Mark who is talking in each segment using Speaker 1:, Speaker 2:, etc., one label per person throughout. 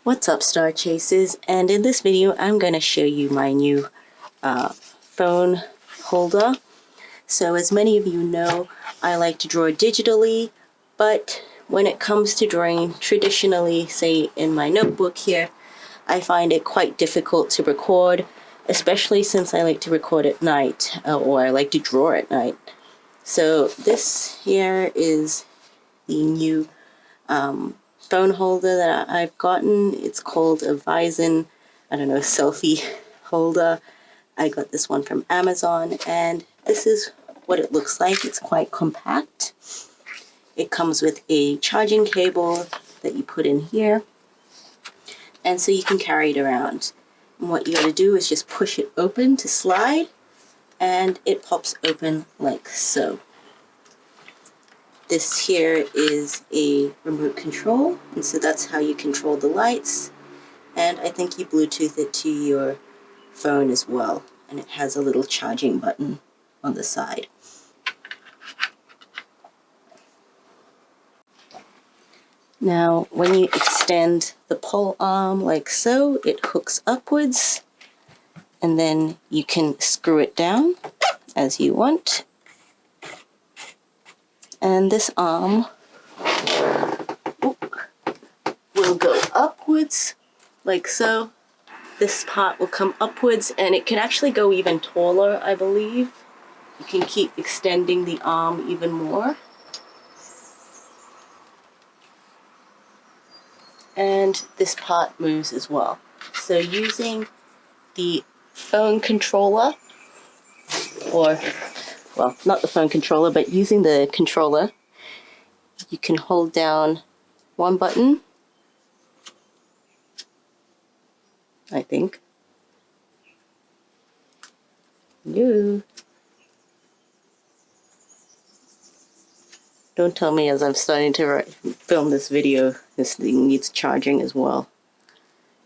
Speaker 1: What's up, Star Chasers? And in this video I'm going to show you my new phone holder. So as many of you know, I like to draw digitally, but when it comes to drawing traditionally, say in my notebook here, I find it quite difficult to record, especially since I like to record at night, or I like to draw at night. So this here is the new phone holder that I've gotten. It's called a Viozon, selfie holder. I got this one from Amazon, and this is what it looks like. It's quite compact. It comes with a charging cable that you put in here, and so you can carry it around. And what you got to do is just push it open to slide, and it pops open like so. This here is a remote control, and so that's how you control the lights. And I think you Bluetooth it to your phone as well, and it has a little charging button on the side. Now, when you extend the pole arm like so, it hooks upwards, and then you can screw it down as you want. And this arm will go upwards like so. This part will come upwards, and it can actually go even taller, I believe. You can keep extending the arm even more. And this part moves as well. So using the phone controller, or, well, not the phone controller, but using the controller, you can hold down one button, I think. Don't tell me as I'm starting to film this video, this thing needs charging as well.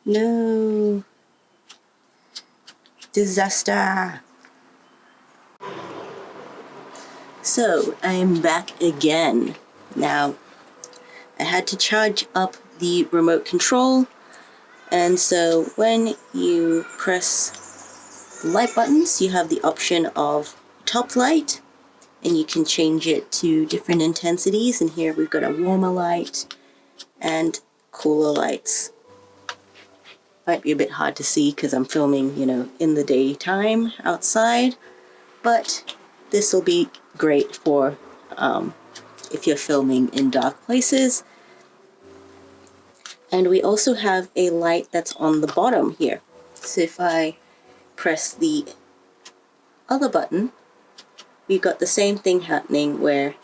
Speaker 1: No. Disaster. So, I'm back again. Now, I had to charge up the remote control, and so when you press the light buttons, you have the option of top light, and you can change it to different intensities. And here we've got a warmer light and cooler lights. Might be a bit hard to see because I'm filming, in the daytime outside, but this will be great for if you're filming in dark places. And we also have a light that's on the bottom here. So if I press the other button, we've got the same thing happening where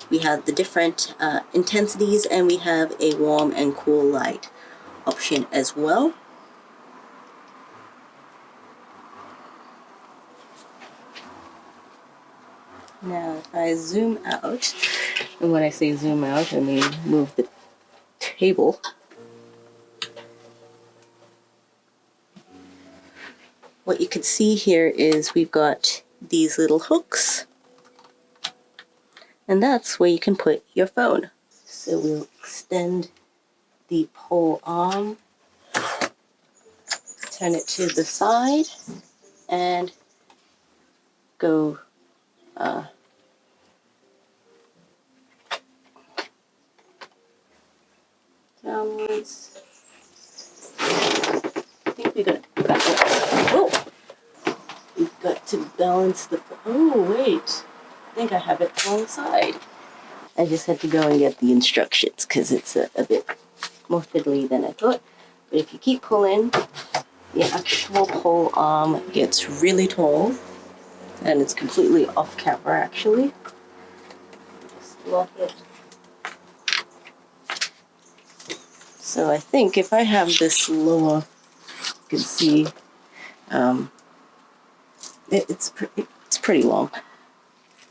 Speaker 1: we have the different intensities, and we have a warm and cool light option as well. Now if I zoom out, and when I say zoom out, I mean move the table. What you can see here is we've got these little hooks, and that's where you can put your phone. So we'll extend the pole arm, turn it to the side, and go downwards. I think we got it backwards. Oh! We've got to balance the... Oh, wait. I think I have it the wrong side. I just had to go and get the instructions because it's a bit more fiddly than I thought. But if you keep pulling, the actual pole arm gets really tall. And it's completely off camera, actually. Just lock it. So I think if I have this lower, you can see it's pretty long.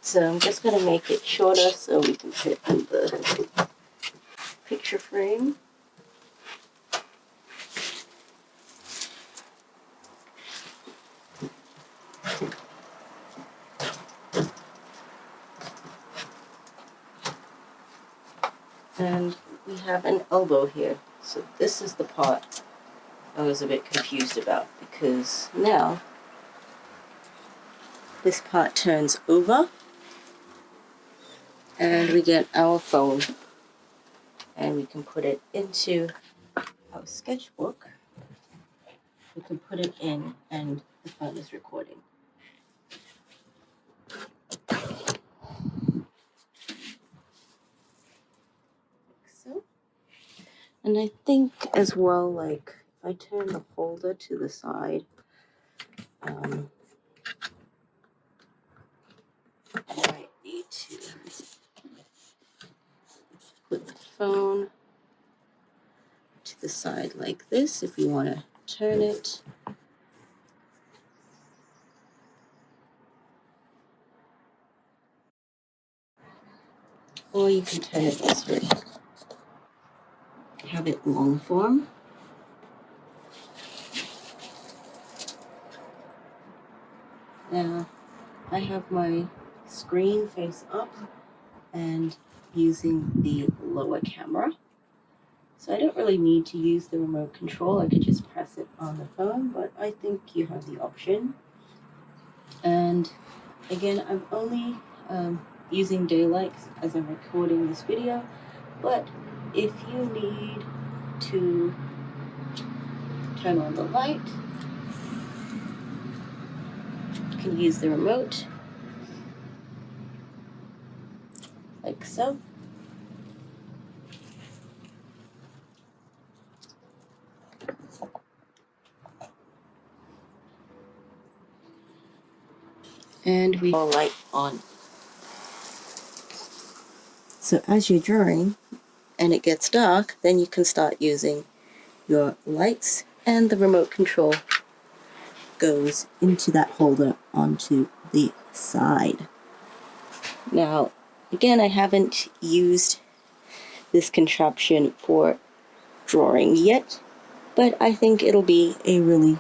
Speaker 1: So I'm just going to make it shorter so we can fit in the picture frame. And we have an elbow here. So this is the part I was a bit confused about, because now this part turns over and we get our phone, and we can put it into our sketchbook. We can put it in and the phone is recording. So, and I think as well, like if I turn the folder to the side, I might need to put the phone to the side like this if you want to turn it. Or you can turn it this way. Have it long form. Now I have my screen face up and using the lower camera. So I don't really need to use the remote control. I could just press it on the phone, but I think you have the option. And again, I'm only using daylight as I'm recording this video, but if you need to turn on the light, you can use the remote, like so. And we all light on. So as you're drawing and it gets dark, then you can start using your lights, and the remote control goes into that holder onto the side. Now, again, I haven't used this contraption for drawing yet, but I think it'll be a really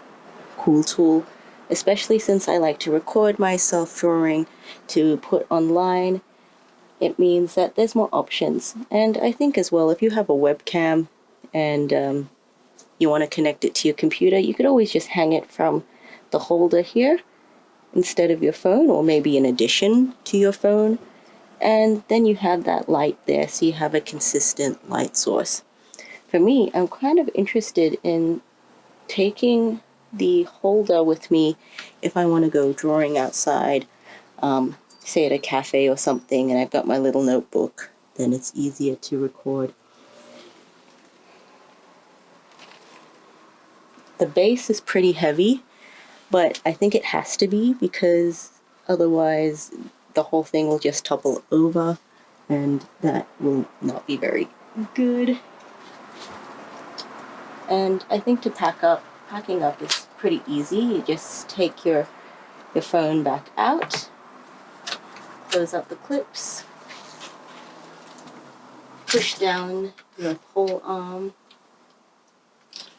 Speaker 1: cool tool, especially since I like to record myself drawing to put online. It means that there's more options. And I think as well, if you have a webcam and you want to connect it to your computer, you could always just hang it from the holder here instead of your phone, or maybe in addition to your phone. And then you have that light there, so you have a consistent light source. For me, I'm kind of interested in taking the holder with me if I want to go drawing outside, say at a cafe or something, and I've got my little notebook, then it's easier to record. The base is pretty heavy, but I think it has to be, because otherwise the whole thing will just topple over, and that will not be very good. And I think packing up is pretty easy. You just take your phone back out, close up the clips, push down your pole arm,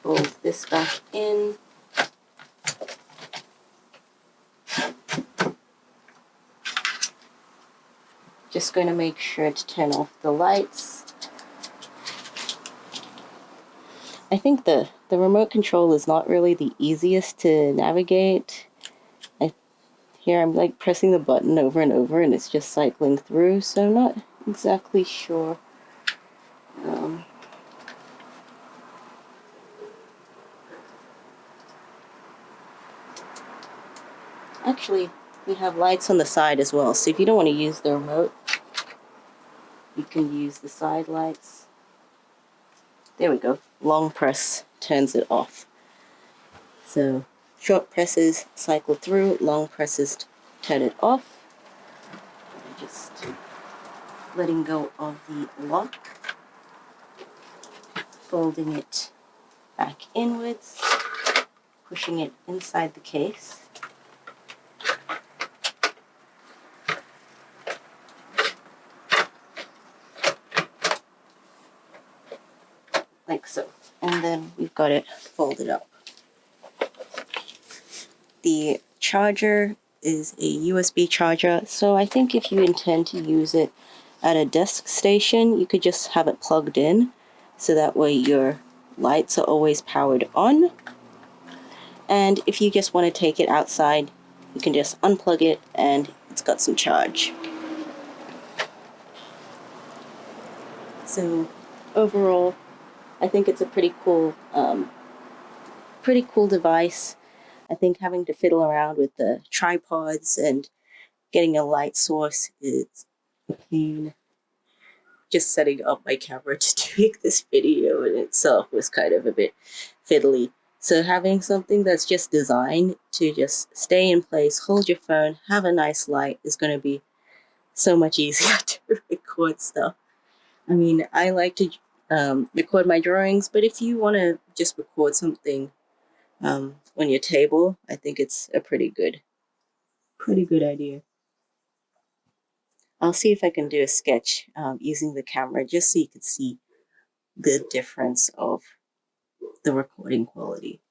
Speaker 1: fold this back in, just going to make sure to turn off the lights. I think the remote control is not really the easiest to navigate. Here I'm like pressing the button over and over and it's just cycling through, so I'm not exactly sure. Actually, we have lights on the side as well, so if you don't want to use the remote, you can use the side lights. There we go. Long press turns it off. So short presses cycle through, long presses turn it off. Just letting go of the lock, folding it back inwards, pushing it inside the case. Like so. And then we've got it folded up. The charger is a USB charger, so I think if you intend to use it at a desk station, you could just have it plugged in, so that way your lights are always powered on. And if you just want to take it outside, you can just unplug it and it's got some charge. So overall, I think it's a pretty cool device. I think having to fiddle around with the tripods and getting a light source is a pain. Just setting up my camera to make this video in itself was kind of a bit fiddly. So having something that's just designed to just stay in place, hold your phone, have a nice light is going to be so much easier to record stuff. I mean, I like to record my drawings, but if you want to just record something on your table, I think it's a pretty good idea. I'll see if I can do a sketch using the camera just so you can see the difference of the recording quality.